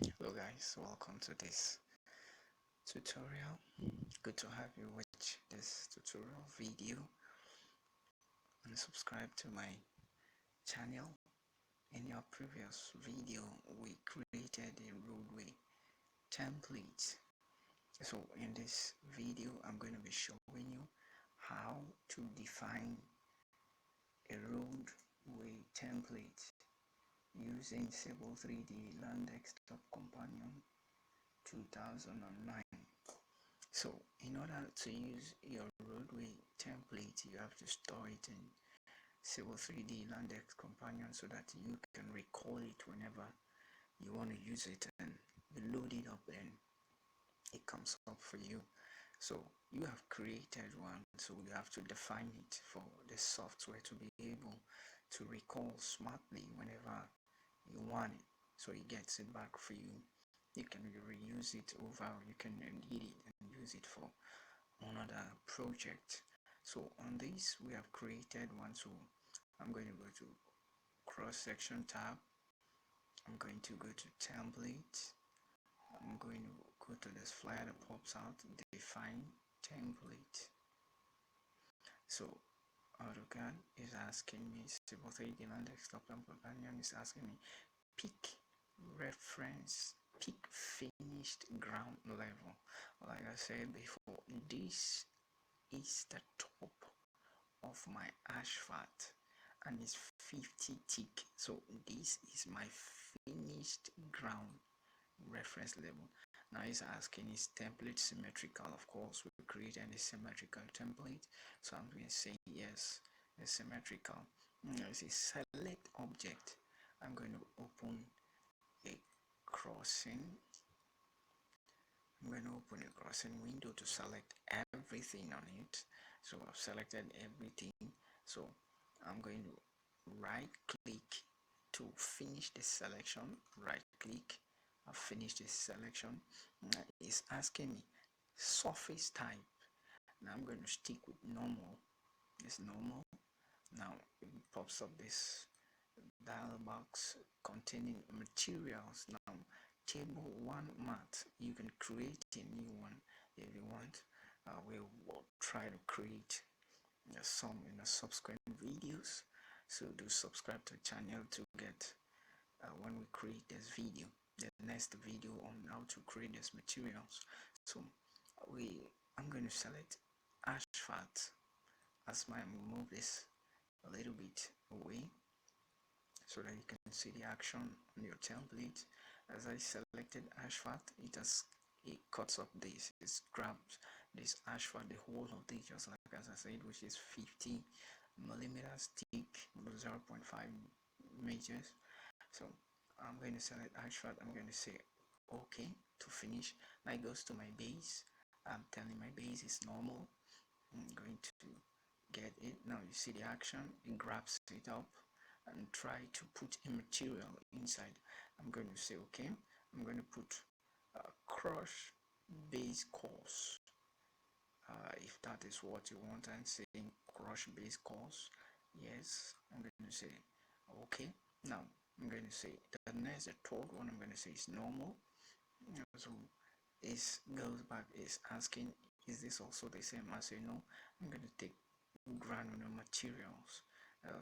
Hello guys, welcome to this tutorial. Good to have you watch this tutorial video and subscribe to my channel. In your previous video we created a roadway template. So in this video I'm going to be showing you how to define a roadway template using Civil 3D Land Desktop Companion 2009. So in order to use your roadway template, you have to store it in Civil 3D Land Desktop Companion so that you can recall it whenever you want to use it, and you load it up and it comes up for you. So you have created one, so you have to define it for the software to be able to recall smartly whenever you want it, so it gets it back for you. You can reuse it over, you can edit it and use it for another project. So on this we have created one. So I'm going to go to cross section tab, I'm going to go to template, I'm going to go to this flyer that pops out, define template. So AutoCAD is asking me, Civil 3D Land Desktop Companion is asking me, pick reference, pick finished ground level. Like I said before, this is the top of my asphalt and it's 50 thick. So this is my finished ground reference level. Now it's asking, is template symmetrical? Of course, we created a symmetrical template, so I'm going to say yes, it's symmetrical. Now it says select object. I'm going to open a crossing. I'm going to open a crossing window to select everything on it. So I've selected everything. So I'm going to right click to finish the selection. Right click, I've finished this selection. Now it's asking me surface type. Now I'm going to stick with normal. It's normal. Now it pops up this dialog box containing materials. Now table 1 mat, you can create a new one if you want. We will try to create some in the subsequent videos, so do subscribe to the channel to get when we create this video, the next video on how to create these materials. So I'm going to select asphalt as my move this a little bit away so that you can see the action on your template. As I selected asphalt, it cuts up this, it grabs this asphalt, the whole of this, just like as I said, which is 50 millimeters thick, 0.5 meters. So I'm going to select asphalt, I'm going to say okay to finish. Now it goes to my base. I'm telling my base is normal. I'm going to get it. Now you see the action, it grabs it up and try to put a material inside. I'm going to say okay. I'm going to put crush base course, if that is what you want. I'm saying crush base course, yes. I'm going to say okay. Now I'm going to say the next, the third one I'm going to say is normal. So it goes back, is asking, is this also the same? I say no. I'm going to take granular materials.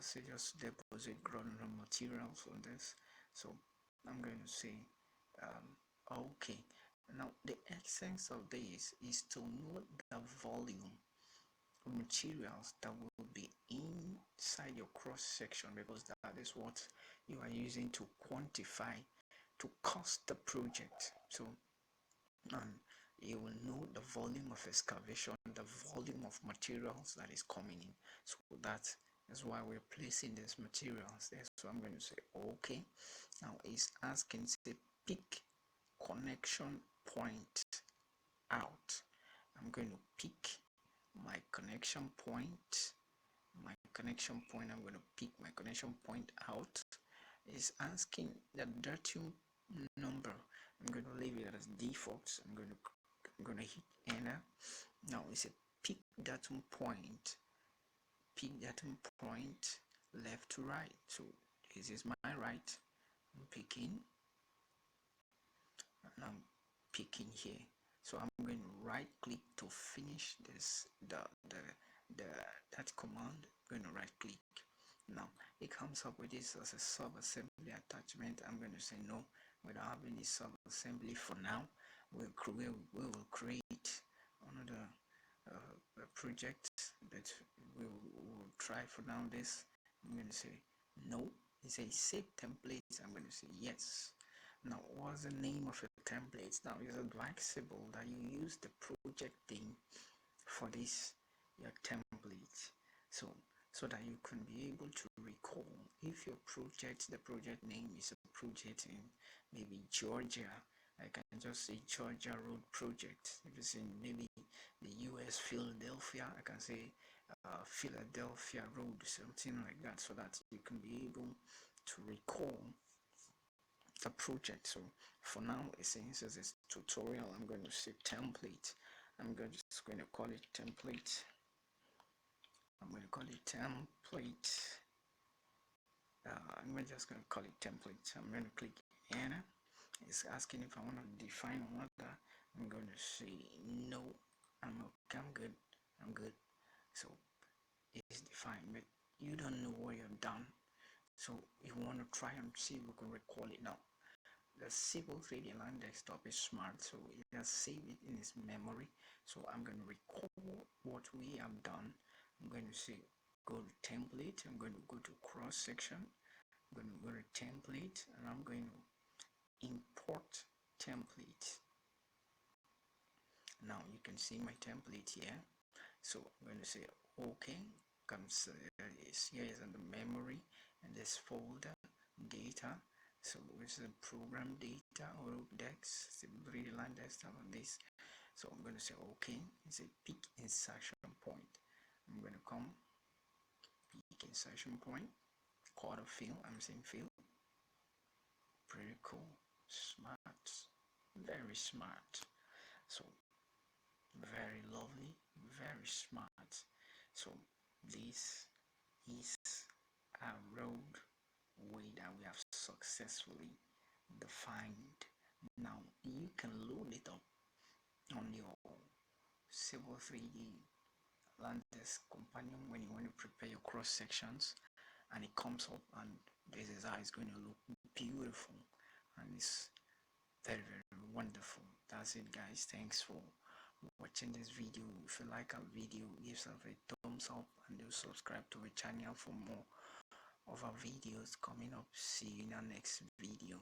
So just deposit granular materials on this. So I'm going to say okay. Now the essence of this is to know the volume of materials that will be inside your cross section, because that is what you are using to quantify, to cost the project. So you will know the volume of excavation, the volume of materials that is coming in. So that is why we're placing these materials there. So I'm going to say okay. Now it's asking, say pick connection point out. I'm going to pick my connection point. I'm going to pick my connection point out. It's asking the datum number. I'm going to leave it as default. I'm going to hit enter. Now it's a pick datum point. Pick datum point left to right. So this is my right. I'm picking. picking here. So I'm going to right click to finish this that command. I'm going to right click. Now it comes up with this as a sub assembly attachment. I'm going to say no, we don't have any sub assembly for now. We will create another project, but we will try for now this. I'm going to say no. It says save templates. I'm going to say yes. Now what's the name of your templates? Now it's advisable that you use the project theme for this your template, so that you can be able to recall if your project, the project name is a project in maybe Georgia. I can just say Georgia Road Project. If it's in maybe the US Philadelphia, I can say Philadelphia Road, something like that, so that you can be able to recall the project. So for now, since it's a tutorial, I'm going to say template. Just going to call it template. I'm going to call it template. I'm just going to call it template. I'm going to click enter. It's asking if I want to define another. I'm going to say no. I'm okay. I'm good. I'm good. So it's defined, but you don't know what you've done. So you want to try and see if we can recall it now. The Civil 3D Line desktop is smart, so it has saved it in its memory. So I'm going to recall what we have done. I'm going to say go to template. I'm going to go to cross section. I'm going to go to template, and I'm going to import template. Now you can see my template here. So I'm going to say okay. Comes here is in the memory, and this folder data. So this is a program data or Autodesk Civil 3D Line desktop on this. So I'm going to say okay. It's a peak insertion point. I'm going to come peak insertion point, quarter fill. I'm saying fill. Pretty cool, smart, very smart. So very lovely, very smart. So this is a road way that we have successfully defined. Now you can load it up on your Civil 3D Landesk companion when you want to prepare your cross sections, and it comes up, and this is how it's going to look beautiful, and it's very wonderful. That's it, guys. Thanks for watching this video. If you like our video, give us a thumbs up and do subscribe to our channel for more of our videos coming up. See you in our next video.